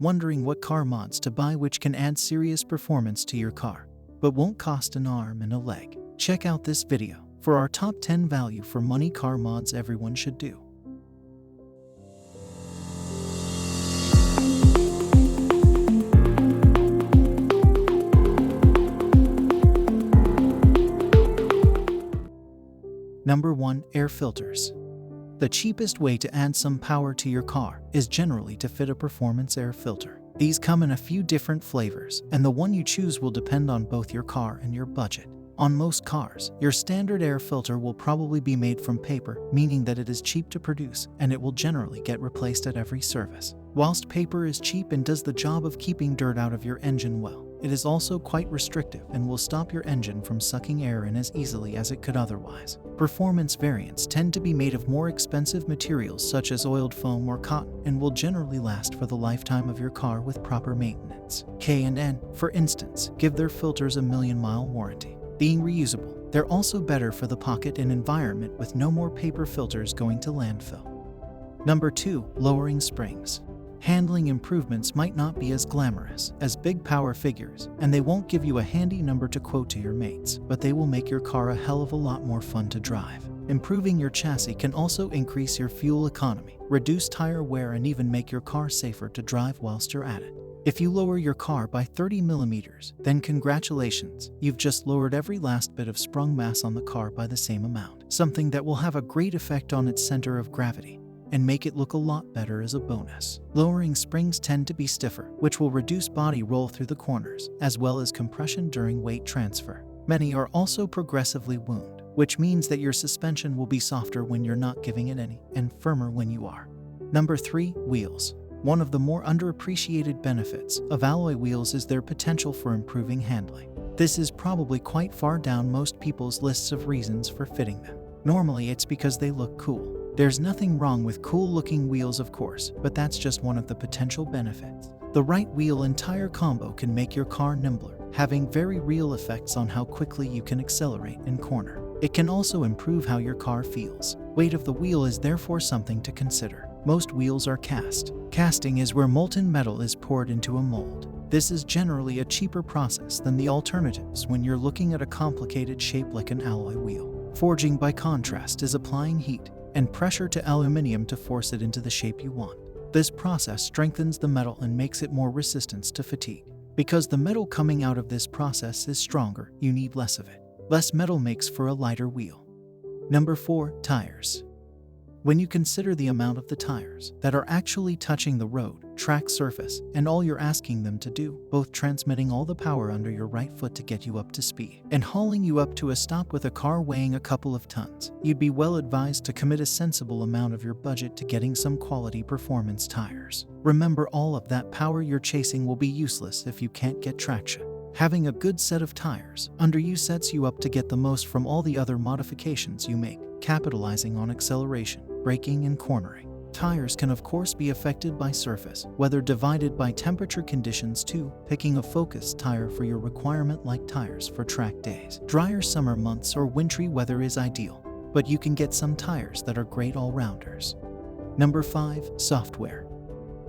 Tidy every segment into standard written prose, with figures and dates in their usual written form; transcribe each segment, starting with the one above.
Wondering what car mods to buy which can add serious performance to your car, but won't cost an arm and a leg? Check out this video for our top 10 value for money car mods everyone should do. Number 1. Air filters. The cheapest way to add some power to your car is generally to fit a performance air filter. These come in a few different flavors, and the one you choose will depend on both your car and your budget. On most cars, your standard air filter will probably be made from paper, meaning that it is cheap to produce, and it will generally get replaced at every service. Whilst paper is cheap and does the job of keeping dirt out of your engine well, it is also quite restrictive and will stop your engine from sucking air in as easily as it could otherwise. Performance variants tend to be made of more expensive materials such as oiled foam or cotton and will generally last for the lifetime of your car with proper maintenance. K&N, for instance, give their filters a 1,000,000-mile warranty. Being reusable, they're also better for the pocket and environment with no more paper filters going to landfill. Number 2. Lowering springs. Handling improvements might not be as glamorous as big power figures, and they won't give you a handy number to quote to your mates, but they will make your car a hell of a lot more fun to drive. Improving your chassis can also increase your fuel economy, reduce tire wear, and even make your car safer to drive whilst you're at it. If you lower your car by 30 millimeters, then congratulations, you've just lowered every last bit of sprung mass on the car by the same amount, something that will have a great effect on its center of gravity and make it look a lot better as a bonus. Lowering springs tend to be stiffer, which will reduce body roll through the corners, as well as compression during weight transfer. Many are also progressively wound, which means that your suspension will be softer when you're not giving it any, and firmer when you are. Number 3. Wheels. One of the more underappreciated benefits of alloy wheels is their potential for improving handling. This is probably quite far down most people's lists of reasons for fitting them. Normally it's because they look cool. There's nothing wrong with cool-looking wheels, of course, but that's just one of the potential benefits. The right wheel and tire combo can make your car nimbler, having very real effects on how quickly you can accelerate and corner. It can also improve how your car feels. Weight of the wheel is therefore something to consider. Most wheels are cast. Casting is where molten metal is poured into a mold. This is generally a cheaper process than the alternatives when you're looking at a complicated shape like an alloy wheel. Forging, by contrast, is applying heat and pressure to aluminium to force it into the shape you want. This process strengthens the metal and makes it more resistant to fatigue. Because the metal coming out of this process is stronger, you need less of it. Less metal makes for a lighter wheel. Number 4. Tires. When you consider the amount of the tires that are actually touching the road, track surface, and all you're asking them to do, both transmitting all the power under your right foot to get you up to speed and hauling you up to a stop with a car weighing a couple of tons, you'd be well advised to commit a sensible amount of your budget to getting some quality performance tires. Remember, all of that power you're chasing will be useless if you can't get traction. Having a good set of tires under you sets you up to get the most from all the other modifications you make, capitalizing on acceleration, braking, and cornering. Tires can of course be affected by surface, weather divided by temperature conditions too, picking a focused tire for your requirement like tires for track days. Drier summer months or wintry weather is ideal, but you can get some tires that are great all-rounders. Number 5. Software.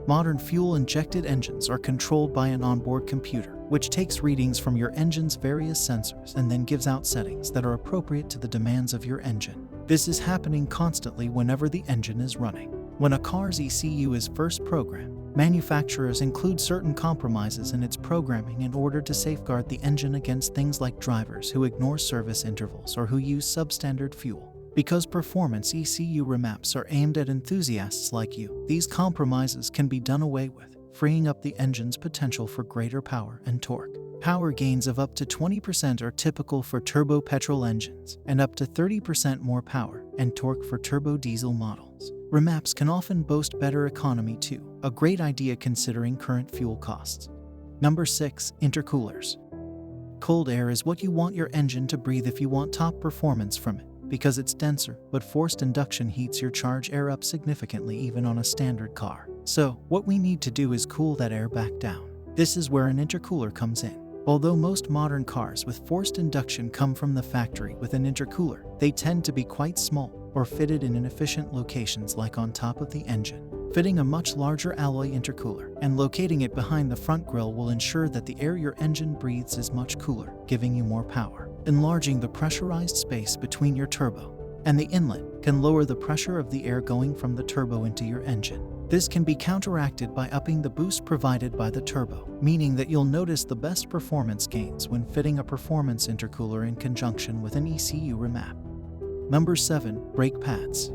Modern fuel-injected engines are controlled by an onboard computer, which takes readings from your engine's various sensors and then gives out settings that are appropriate to the demands of your engine. This is happening constantly whenever the engine is running. When a car's ECU is first programmed, manufacturers include certain compromises in its programming in order to safeguard the engine against things like drivers who ignore service intervals or who use substandard fuel. Because performance ECU remaps are aimed at enthusiasts like you, these compromises can be done away with, freeing up the engine's potential for greater power and torque. Power gains of up to 20% are typical for turbo petrol engines, and up to 30% more power and torque for turbo diesel models. Remaps can often boast better economy too, a great idea considering current fuel costs. Number 6. Intercoolers. Cold air is what you want your engine to breathe if you want top performance from it, because it's denser, but forced induction heats your charge air up significantly even on a standard car. So, what we need to do is cool that air back down. This is where an intercooler comes in. Although most modern cars with forced induction come from the factory with an intercooler, they tend to be quite small or fitted in inefficient locations like on top of the engine. Fitting a much larger alloy intercooler and locating it behind the front grille will ensure that the air your engine breathes is much cooler, giving you more power. Enlarging the pressurized space between your turbo and the inlet can lower the pressure of the air going from the turbo into your engine. This can be counteracted by upping the boost provided by the turbo, meaning that you'll notice the best performance gains when fitting a performance intercooler in conjunction with an ECU remap. Number 7. Brake pads.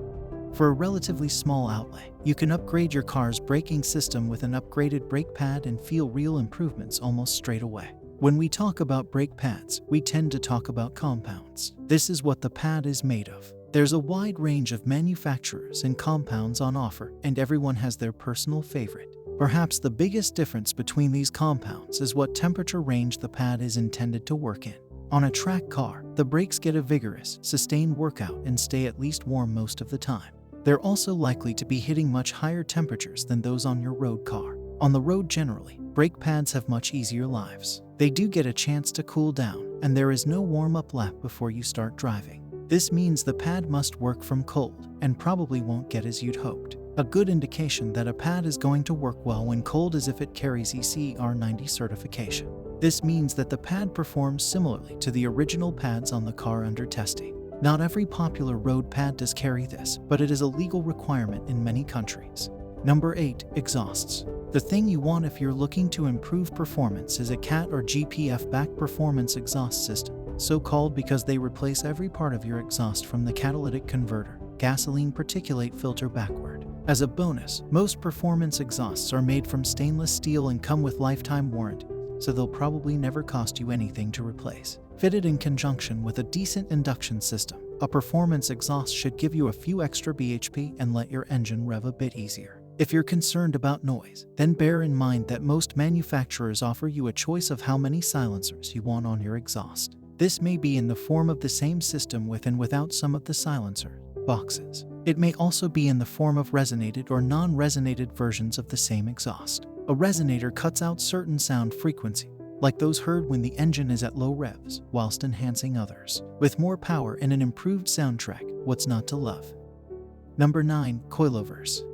For a relatively small outlay, you can upgrade your car's braking system with an upgraded brake pad and feel real improvements almost straight away. When we talk about brake pads, we tend to talk about compounds. This is what the pad is made of. There's a wide range of manufacturers and compounds on offer, and everyone has their personal favorite. Perhaps the biggest difference between these compounds is what temperature range the pad is intended to work in. On a track car, the brakes get a vigorous, sustained workout and stay at least warm most of the time. They're also likely to be hitting much higher temperatures than those on your road car. On the road generally, brake pads have much easier lives. They do get a chance to cool down, and there is no warm-up lap before you start driving. This means the pad must work from cold, and probably won't get as you'd hoped. A good indication that a pad is going to work well when cold is if it carries ECR 90 certification. This means that the pad performs similarly to the original pads on the car under testing. Not every popular road pad does carry this, but it is a legal requirement in many countries. Number 8. Exhausts. The thing you want if you're looking to improve performance is a CAT or GPF back performance exhaust system, so called because they replace every part of your exhaust from the catalytic converter, gasoline particulate filter backward. As a bonus, most performance exhausts are made from stainless steel and come with lifetime warranty, so they'll probably never cost you anything to replace. Fitted in conjunction with a decent induction system, a performance exhaust should give you a few extra bhp and let your engine rev a bit easier. If you're concerned about noise, then bear in mind that most manufacturers offer you a choice of how many silencers you want on your exhaust. This may be in the form of the same system with and without some of the silencer boxes. It may also be in the form of resonated or non-resonated versions of the same exhaust. A resonator cuts out certain sound frequency, like those heard when the engine is at low revs, whilst enhancing others. With more power and an improved soundtrack, what's not to love? Number 9. Coilovers.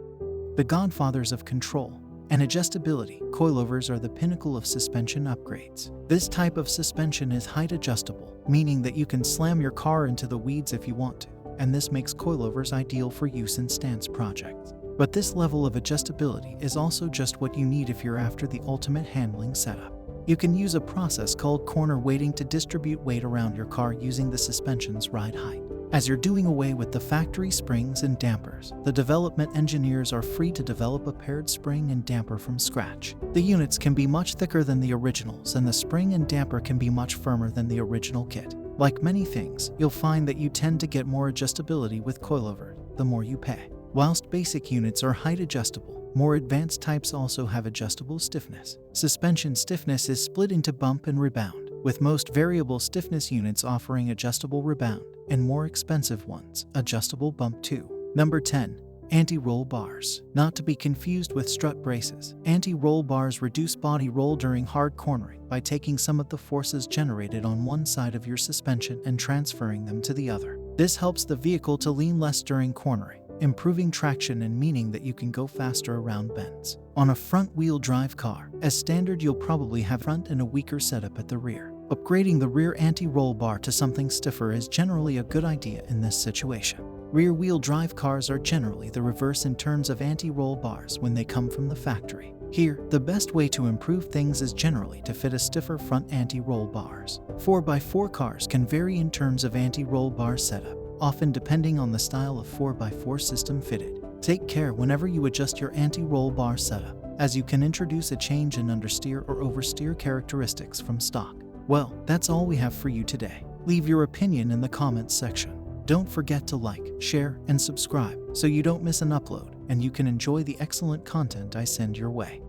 The godfathers of control and adjustability, coilovers are the pinnacle of suspension upgrades. This type of suspension is height adjustable, meaning that you can slam your car into the weeds if you want to, and this makes coilovers ideal for use in stance projects. But this level of adjustability is also just what you need if you're after the ultimate handling setup. You can use a process called corner weighting to distribute weight around your car using the suspension's ride height. As you're doing away with the factory springs and dampers, the development engineers are free to develop a paired spring and damper from scratch. The units can be much thicker than the originals, and the spring and damper can be much firmer than the original kit. Like many things, you'll find that you tend to get more adjustability with coilover the more you pay. Whilst basic units are height adjustable, more advanced types also have adjustable stiffness. Suspension stiffness is split into bump and rebound, with most variable stiffness units offering adjustable rebound, and more expensive ones, adjustable bump too. Number 10. Anti-roll bars. Not to be confused with strut braces, anti-roll bars reduce body roll during hard cornering by taking some of the forces generated on one side of your suspension and transferring them to the other. This helps the vehicle to lean less during cornering, improving traction and meaning that you can go faster around bends. On a front-wheel drive car, as standard you'll probably have front and a weaker setup at the rear. Upgrading the rear anti-roll bar to something stiffer is generally a good idea in this situation. Rear-wheel drive cars are generally the reverse in terms of anti-roll bars when they come from the factory. Here, the best way to improve things is generally to fit a stiffer front anti-roll bars. 4x4 cars can vary in terms of anti-roll bar setup, often depending on the style of 4x4 system fitted. Take care whenever you adjust your anti-roll bar setup, as you can introduce a change in understeer or oversteer characteristics from stock. Well, that's all we have for you today. Leave your opinion in the comments section. Don't forget to like, share, and subscribe so you don't miss an upload and you can enjoy the excellent content I send your way.